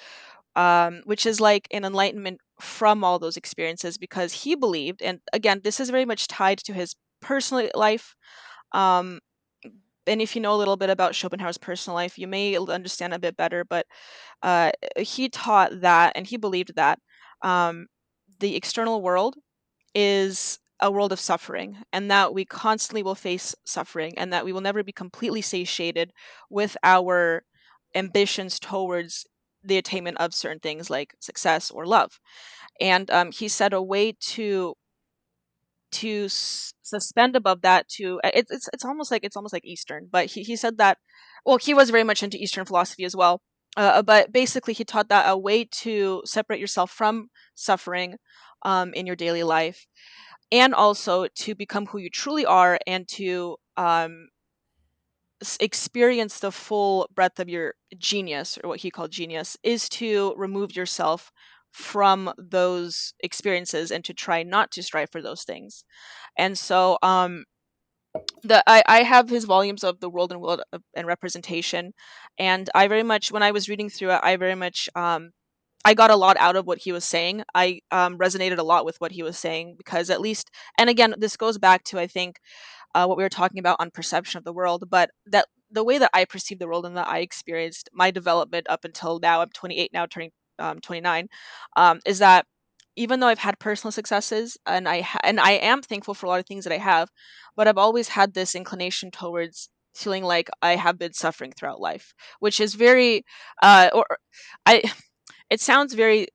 which is like an enlightenment from all those experiences, because he believed, and again, this is very much tied to his personal life. Um, and if you know a little bit about Schopenhauer's personal life, you may understand a bit better. But he taught that, and he believed that um, the external world is a world of suffering, and that we constantly will face suffering, and that we will never be completely satiated with our ambitions towards the attainment of certain things like success or love. And he said a way to suspend above that to it's almost like Eastern, but he said that, well, he was very much into Eastern philosophy as well. But basically, he taught that a way to separate yourself from suffering in your daily life, and also to become who you truly are, and to experience the full breadth of your genius, or what he called genius, is to remove yourself from those experiences and to try not to strive for those things. And so I have his volumes of The World and Will and Representation, and I very much, when I was reading through it, I very much I got a lot out of what he was saying. I resonated a lot with what he was saying, because at least, and again, this goes back to, I think, what we were talking about on perception of the world, but that the way that I perceive the world and that I experienced my development up until now, I'm 28 now, turning 29, is that even though I've had personal successes, and and I am thankful for a lot of things that I have, but I've always had this inclination towards feeling like I have been suffering throughout life, which is very, or I, it sounds very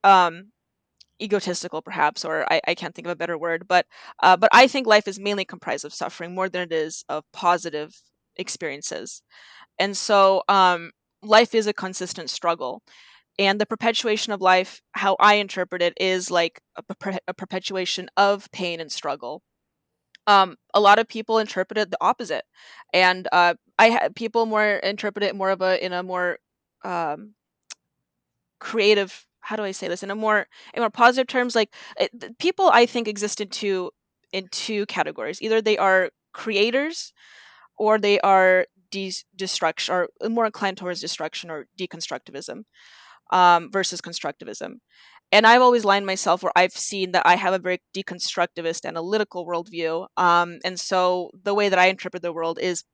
egotistical perhaps, or I can't think of a better word, but I think life is mainly comprised of suffering more than it is of positive experiences. And so life is a consistent struggle, and the perpetuation of life, how I interpret it, is like a perpetuation of pain and struggle. A lot of people interpret it the opposite, and people more interpret it more of a in a more um creative, how do I say this, in more positive terms, like people, I think, exist in two categories. Either they are creators, or they are destruction, or more inclined towards destruction or deconstructivism, versus constructivism. And I've always lined myself where I've seen that I have a very deconstructivist analytical worldview, and so the way that I interpret the world is,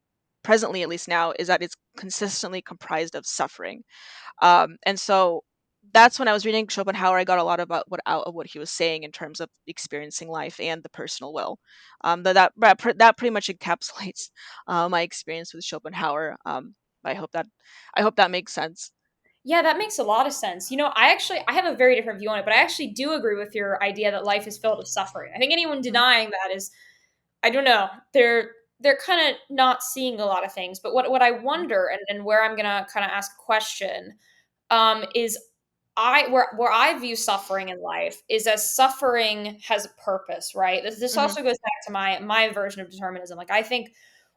presently at least now, is that it's consistently comprised of suffering. And so that's when I was reading Schopenhauer, I got a lot about what out of what he was saying in terms of experiencing life and the personal will. That pretty much encapsulates my experience with Schopenhauer. I hope that I hope that makes sense. Yeah, that makes a lot of sense. I have a very different view on it, but I actually do agree with your idea that life is filled with suffering. I think anyone Mhm, denying that is, I don't know, they're kind of not seeing a lot of things. But what I mhm, wonder, and where I'm gonna kind of ask a question, is where I view suffering in life is as suffering has a purpose, right? This mhm, also goes back to my version of determinism. Like, I think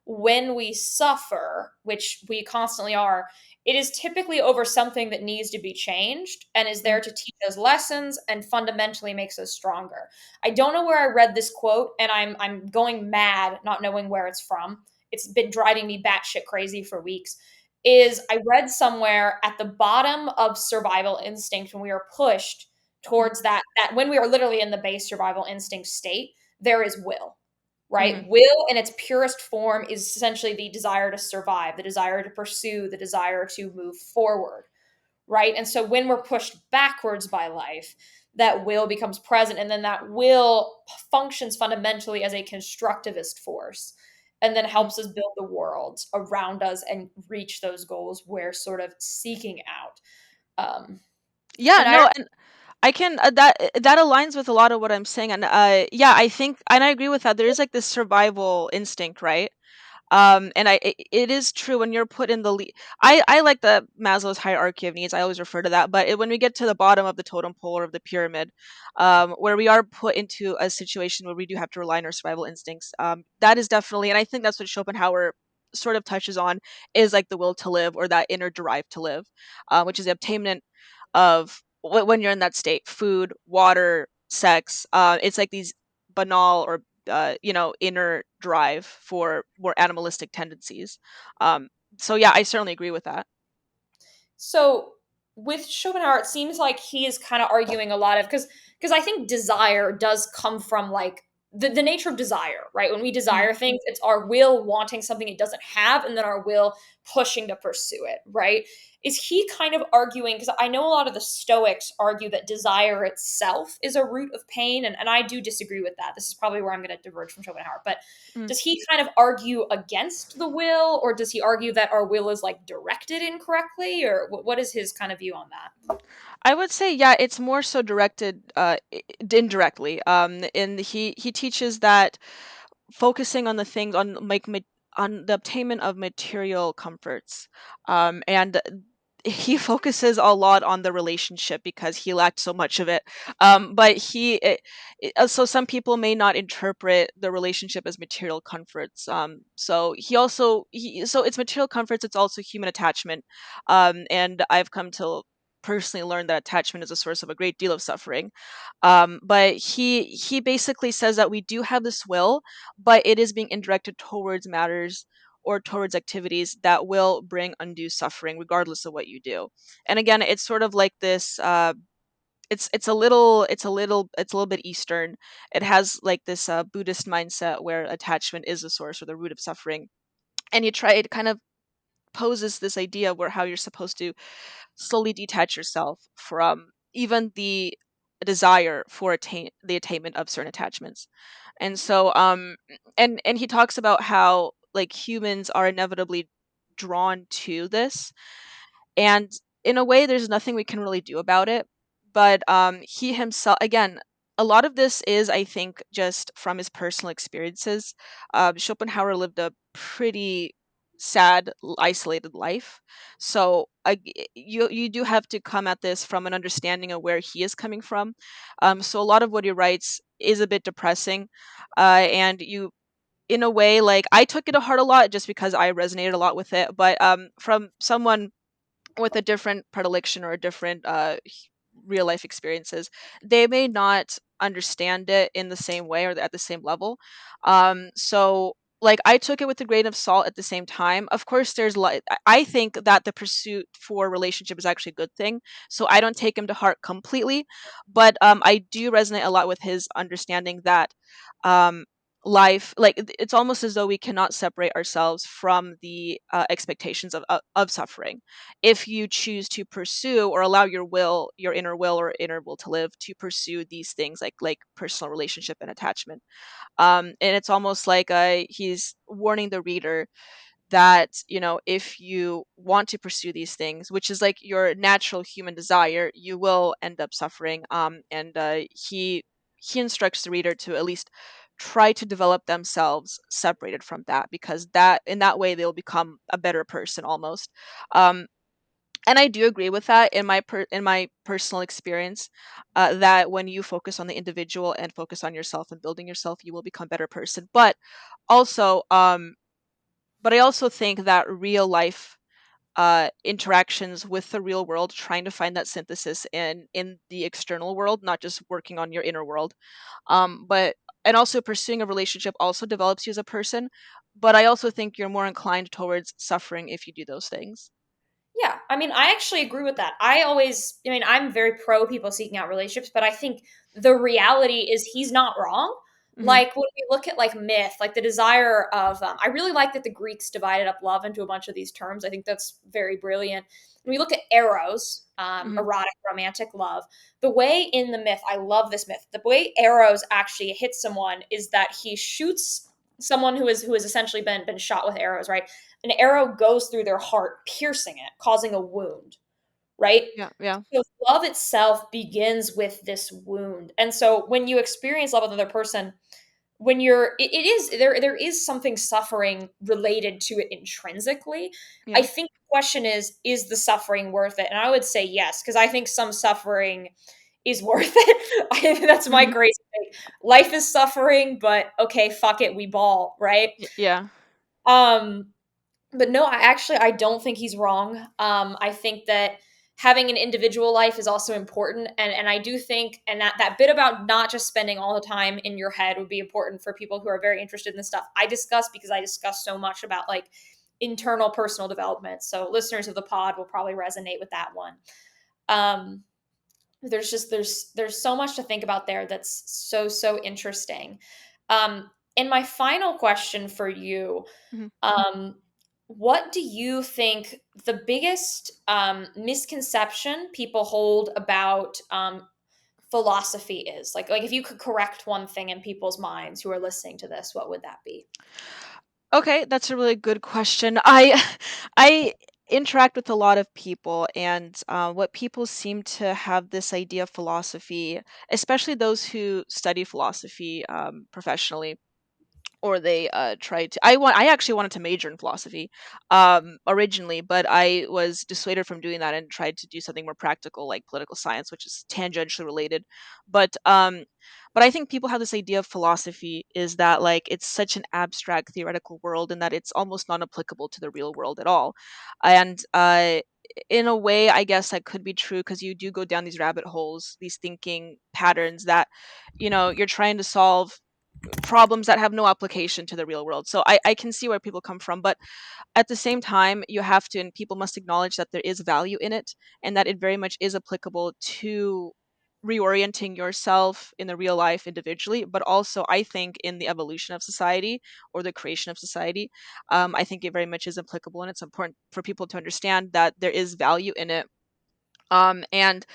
when we suffer, which we constantly are, it is typically over something that needs to be changed and is there mhm, to teach us lessons and fundamentally makes us stronger. I don't know where I read this quote, and I'm going mad not knowing where it's from. It's been driving me batshit crazy for weeks. Is I read somewhere at the bottom of survival instinct, when we are pushed mhm, towards that when we are literally in the base survival instinct state, there is will, mhm, right? Will in its purest form is essentially the desire to survive, the desire to pursue, the desire to move forward, right? And so when we're pushed backwards by life, that will becomes present, and then that will functions fundamentally as a constructivist force, and then mhm. helps us build the world around us and reach those goals we're sort of seeking out. um, Yeah, and I no, and I can that aligns with a lot of what I'm saying, and yeah, I think, and I agree with that. There is like this survival instinct, right? And it is true when you're put in the I like the Maslow's hierarchy of needs. I always refer to that, but when we get to the bottom of the totem pole or of the pyramid, where we are put into a situation where we do have to rely on our survival instincts, that is definitely, and I think that's what Schopenhauer sort of touches on, is like the will to live, or that inner drive to live, which is the obtainment of, when you're in that state, food, water, sex. It's like these banal, or inner drive for more animalistic tendencies. Um, so yeah, I certainly agree with that. So with Schopenhauer, it seems like he is kind of arguing a lot of, because I think desire does come from like the nature of desire, right? When we Mhm, desire things, it's our will wanting something it doesn't have, and then our will pushing to pursue it, right? is he kind of arguing, because I know a lot of the Stoics argue that desire itself is a root of pain, and I do disagree with that. This is probably where I'm going to diverge from Schopenhauer, but Mm. does he kind of argue against the will, or does he argue that our will is like directed incorrectly, or what is his kind of view on that? I would say, yeah, it's more so directed indirectly. And he teaches that focusing on the things on on the obtainment of material comforts, and he focuses a lot on the relationship because he lacked so much of it. But so some people may not interpret the relationship as material comforts. So so it's material comforts, it's also human attachment. And I've come to personally learn that attachment is a source of a great deal of suffering. But he basically says that we do have this will, but it is being indirected towards matters or towards activities that will bring undue suffering regardless of what you do. And again, it's sort of like this it's a little bit Eastern. It has like this Buddhist mindset where attachment is the source or the root of suffering. And it kind of poses this idea where how you're supposed to slowly detach yourself from even the desire for the attainment of certain attachments. And so and he talks about how like humans are inevitably drawn to this, and in a way there's nothing we can really do about it. But he himself, again, a lot of this is, I think, just from his personal experiences. Schopenhauer lived a pretty sad, isolated life, so you do have to come at this from an understanding of where he is coming from. So a lot of what he writes is a bit depressing, and you, in a way, like, I took it to heart a lot just because I resonated a lot with it. But from someone with a different predilection or a different real life experiences, they may not understand it in the same way or at the same level. So like, I took it with a grain of salt. At the same time, of course, there's like, I think that the pursuit for relationship is actually a good thing, so I don't take him to heart completely. But I do resonate a lot with his understanding that um life, like, it's almost as though we cannot separate ourselves from the expectations of suffering if you choose to pursue or allow your inner will or inner will to live to pursue these things like personal relationship and attachment. And it's almost like he's warning the reader that, if you want to pursue these things, which is like your natural human desire, you will end up suffering. And he instructs the reader to at least try to develop themselves separated from that, because that in that way they'll become a better person almost. um, and I do agree with that in in my personal experience, that when you focus on the individual and focus on yourself and building yourself, you will become a better person. Also um but I also think that real life interactions with the real world, trying to find that synthesis in the external world, not just working on your inner world, but and also pursuing a relationship also develops you as a person. But I also think you're more inclined towards suffering if you do those things. Yeah, I mean, I actually agree with that. I'm very pro people seeking out relationships, but I think the reality is he's not wrong. Hmm. Like when we look at like myth, like the desire of, I really like that the Greeks divided up love into a bunch of these terms. I think that's very brilliant. When we look at eros, Hmm. erotic romantic love, the way in the myth, I love this myth. The way Eros actually hits someone is that he shoots someone who has essentially been shot with arrows, right? An arrow goes through their heart, piercing it, causing a wound, right? Yeah, yeah. So love itself begins with this wound. And so when you experience love with another person, when it is there is something suffering related to it intrinsically. I Yeah. think the question is the suffering worth it? And I would say yes, because I think some suffering is worth it. I think that's my Hmm. crazy thing. Life is suffering, but okay, fuck it, we ball, right? Yeah. Um, but no, I don't think he's wrong. I think that having an individual life is also important, and I do think, and that bit about not just spending all the time in your head would be important for people who are very interested in this stuff. I discuss because I discuss so much about like internal personal development. So listeners of the pod will probably resonate with that one. Um, there's so much to think about there that's so interesting. And my final question for you, Hmm. um, what do you think the biggest misconception people hold about philosophy is? Like if you could correct one thing in people's minds who are listening to this, what would that be? Okay, that's a really good question. I I interact with a lot of people, and what people seem to have this idea of philosophy, especially those who study philosophy professionally, or they tried to. I actually wanted to major in philosophy originally, but I was dissuaded from doing that and tried to do something more practical like political science, which is tangentially related. But um but I think people have this idea of philosophy is that like it's such an abstract theoretical world and that it's almost non applicable to the real world at all. And in a way, I guess that could be true because you do go down these rabbit holes, these thinking patterns that you're trying to solve problems that have no application to the real world. So I can see where people come from, but at the same time, you have to, and people must acknowledge that there is value in it and that it very much is applicable to reorienting yourself in the real life individually, but also I think in the evolution of society or the creation of society. I think it very much is applicable, and it's important for people to understand that there is value in it. And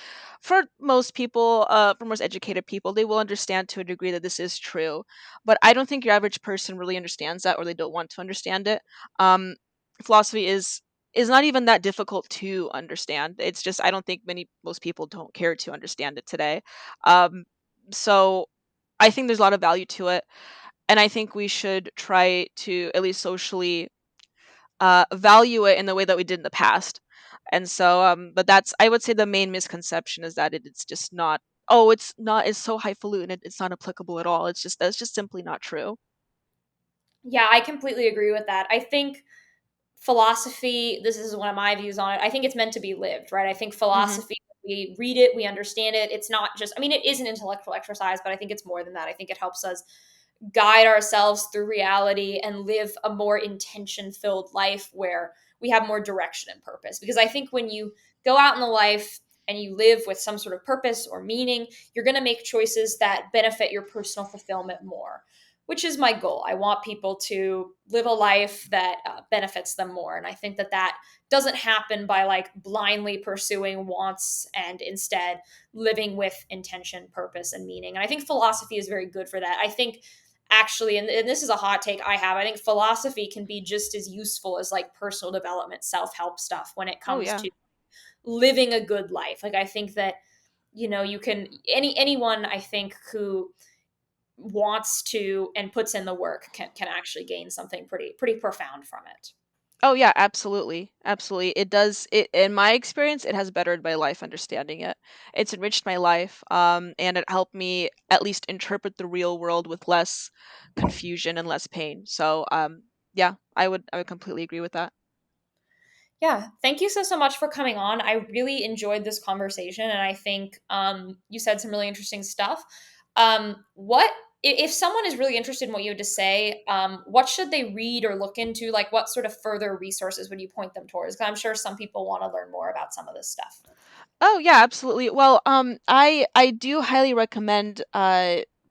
for most people, for most educated people, they will understand to a degree that this is true. But I don't think your average person really understands that, or they don't want to understand it. Um, Philosophy is not even that difficult to understand. It's just I don't think most people don't care to understand it today. Um, so I think there's a lot of value to it, and I think we should try to at least socially value it in the way that we did in the past. And so, but that's I would say the main misconception is that it's just not. Oh, it's not. It's so highfalutin. It's not applicable at all. It's just that's just simply not true. Yeah, I completely agree with that. I think philosophy, this is one of my views on it. I think it's meant to be lived, right? I think Hmm. philosophy, we read it, we understand it. It's not just, I mean, it is an intellectual exercise, but I think it's more than that. I think it helps us guide ourselves through reality and live a more intention filled life where we have more direction and purpose. Because I think when you go out in the life and you live with some sort of purpose or meaning, you're going to make choices that benefit your personal fulfillment more, which is my goal. I want people to live a life that benefits them more. And I think that that doesn't happen by like blindly pursuing wants and instead living with intention, purpose, and meaning. And I think philosophy is very good for that. I think actually, and this is a hot take I have, I think philosophy can be just as useful as like personal development, self-help stuff when it Oh comes yeah. to living a good life. Like I think that, you can anyone I think who wants to and puts in the work can actually gain something pretty profound from it. Oh yeah, absolutely. Absolutely. It does it in my experience, it has bettered my life understanding it. It's enriched my life, and it helped me at least interpret the real world with less confusion and less pain. So, yeah, I would completely agree with that. Yeah, thank you so much for coming on. I really enjoyed this conversation, and I think you said some really interesting stuff. What if someone is really interested in what you had to say? What should they read or look into? Like, what sort of further resources would you point them towards? 'Cause I'm sure some people want to learn more about some of this stuff. Oh yeah, absolutely. Well, I do highly recommend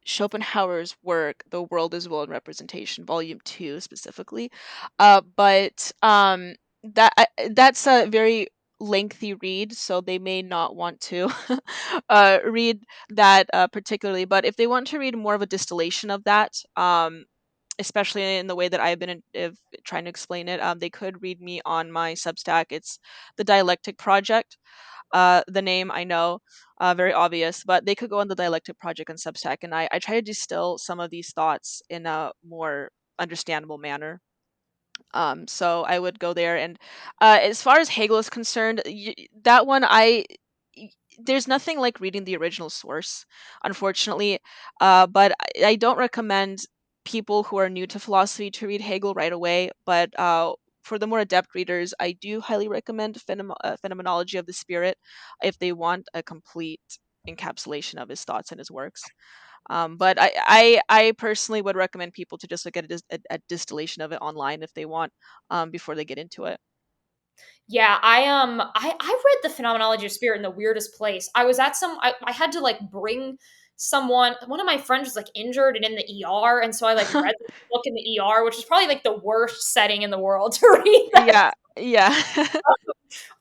Schopenhauer's work, The World as Will and Representation, Volume 2 specifically. But that's a very lengthy read, so they may not want to read that particularly. But if they want to read more of a distillation of that, especially in the way that I've been trying to explain it, they could read me on my Substack. It's the Dialectic Project. The name I know, very obvious, but they could go on the Dialectic Project on Substack, and I try to distill some of these thoughts in a more understandable manner. So I would go there, and as far as Hegel is concerned, that one y- there's nothing like reading the original source, unfortunately. But I don't recommend people who are new to philosophy to read Hegel right away. But for the more adept readers, I do highly recommend Phenomenology of the Spirit if they want a complete encapsulation of his thoughts and his works. But I personally would recommend people to just look at a distillation of it online if they want, before they get into it. Yeah, I read the Phenomenology of Spirit in the weirdest place. I was at some I had to like bring one of my friends was like injured and in the ER, and so I like read the book in the ER, which is probably like the worst setting in the world to read that. Yeah, yeah.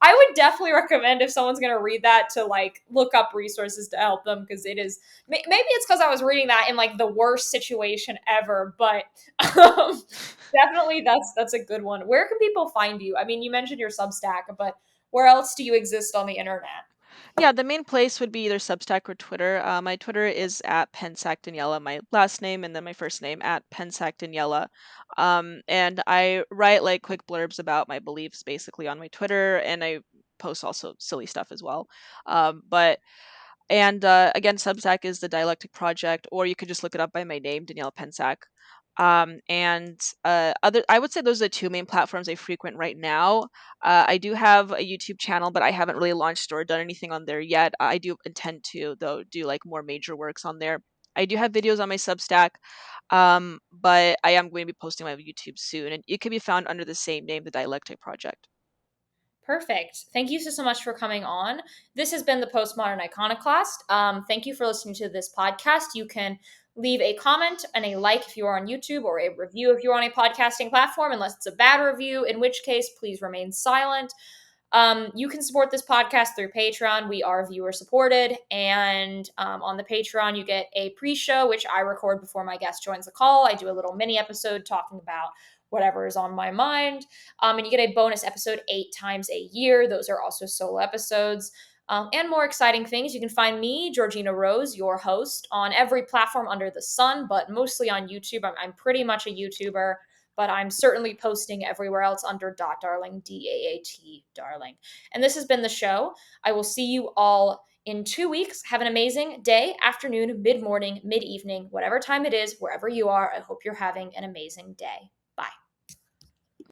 I would definitely recommend if someone's going to read that to like look up resources to help them, because it is maybe it's because I was reading that in like the worst situation ever, but definitely that's a good one. Where can people find you? I mean, you mentioned your Substack, but where else do you exist on the internet? Yeah, the main place would be either Substack or Twitter. My Twitter is at Pensak Daniella, my last name and then my first name at Pensak Daniella. And I write like quick blurbs about my beliefs basically on my Twitter, and I post also silly stuff as well. But and again, Substack is the Dialectic Project, or you could just look it up by my name, Daniella Pensak. And other, I would say those are the two main platforms I frequent right now. I do have a YouTube channel, but I haven't really launched or done anything on there yet. I do intend to, though, do like more major works on there. I do have videos on my Substack, but I am going to be posting my YouTube soon, and it can be found under the same name, the Dialectic Project. Perfect. Thank you so much for coming on. This has been the Postmodern Iconoclast. Thank you for listening to this podcast. You can leave a comment and a like if you are on YouTube, or a review if you're on a podcasting platform, unless it's a bad review, in which case, please remain silent. You can support this podcast through Patreon. We are viewer supported. And on the Patreon, you get a pre show, which I record before my guest joins the call. I do a little mini episode talking about whatever is on my mind. And you get a bonus episode 8 times a year. Those are also solo episodes. And more exciting things. You can find me, Georgina Rose, your host, on every platform under the sun, but mostly on YouTube. I'm pretty much a YouTuber, but I'm certainly posting everywhere else under Dot Darling, DAAT Darling. And this has been the show. I will see you all in 2 weeks. Have an amazing day, afternoon, mid morning, mid evening, whatever time it is, wherever you are. I hope you're having an amazing day.